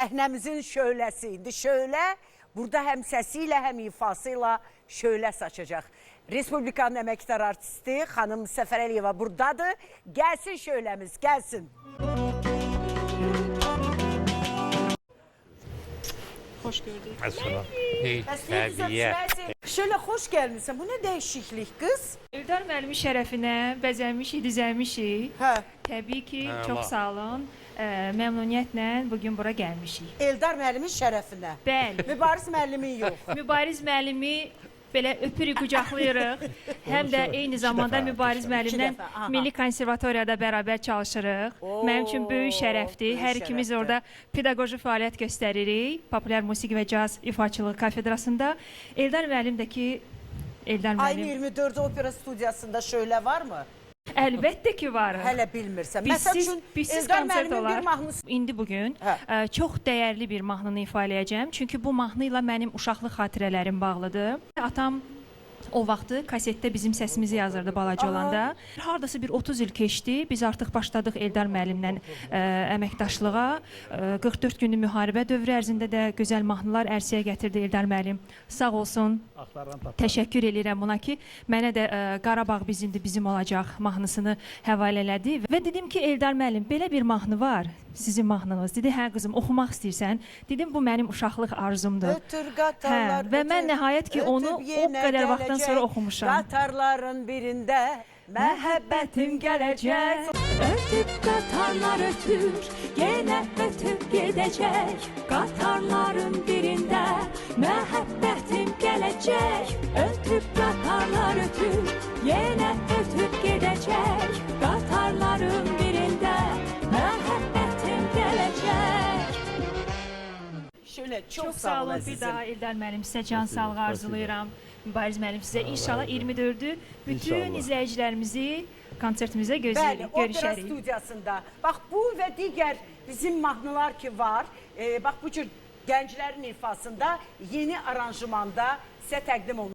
Səhnəmizin şöləsi indi şölə burada həm səsiylə, həm ifasıyla şölə saçacaq. Respublikanın əməkdar artisti xanım Səfər Əliyeva buradadır. Gəlsin şöləmiz, gəlsin. Hoş gördük. Mesela Səviyyə. Şöyle hoş gelmişsin. Bu ne değişiklik kız? Eldar müəllimin şərəfinə bəzənmişik, düzəlmişik. Hə. Təbii ki, Hə, çox Allah. sağ olun. Məmnuniyyətlə bugün bura gəlmişik. Eldar müəllimin şərəfinə. Bəli. Mübariz müəllimin yox. Mübariz müəllimi belə öpürük, qucaqlayırıq. Həm də eyni zamanda dəfə, Mübariz İki müəllimlə dəfə, aha. Milli Konservatoriyada bərabər çalışırıq. Oo, Mənim üçün böyük şərəfdir. böyük Hər ikimiz şərəfdir. orada pedaqoji fəaliyyət göstəririk. Populyar musiqi və caz ifaçılığı kafedrasında. Eldar müəllim də ki, Eldar Ayın müəllim 24 opera studiyasında şöyle var mı? əlbəttə ki var. Hələ bilmirsən. Məsəl üçün Bizsiz Eldar konsert müəllimin olar. bir mahnısı. İndi bugün Hə. çox dəyərli bir mahnını ifa eləyəcəm. Çünki bu mahnı ilə mənim uşaqlıq xatirələrim bağlıdır. Atam o vaxtı kasetdə bizim səsimizi yazırdı balaca olanda. Hardasa bir 30 il keçdi. Biz artıq başladıq Eldar müəllimlə əməkdaşlığa. 44 günlük müharibə dövrü ərzində də gözəl mahnılar ərsəyə gətirdi Eldar müəllim. Sağ olsun. Təşəkkür edirəm buna ki, mənə də Qarabağ bizimdir, bizim olacaq mahnısını həvalə elədi. Və dedim ki, Eldar müəllim, belə bir mahnı var, sizin mahnınız. Dedi, hə qızım, oxumaq istəyirsən? Dedim, bu mənim uşaqlıq arzumdur. Ötür qatarlar. Hə, və mən nəhayət ki, onu o qədər vaxtdan sonra oxumuşam. Qatarların birində məhəbbətim gələcək. Ötüb qatarlar ötür, yenə ötüb gedəcək. Qatarların birində məhəbbətim gələcək. Ötüb qatarlar ötür, yenə ötüb gedəcək. Qatarların birində məhəbbətim gələcək. Şöyle Çox sağ olun bir daha Eldar müəllim, sizə can sağlığı arzulayıram. Mübariz müəllim, sizə inşallah 24'ü bütün İnşallah. izləyicilərimizi konsertimizə Bəli, gözləyirik, opera görüşərik. studiyasında. Bax bu və digər bizim mahnılar ki var. Bax bu cür gənclərin ifasında yeni aranjmanda sizə təqdim olunur.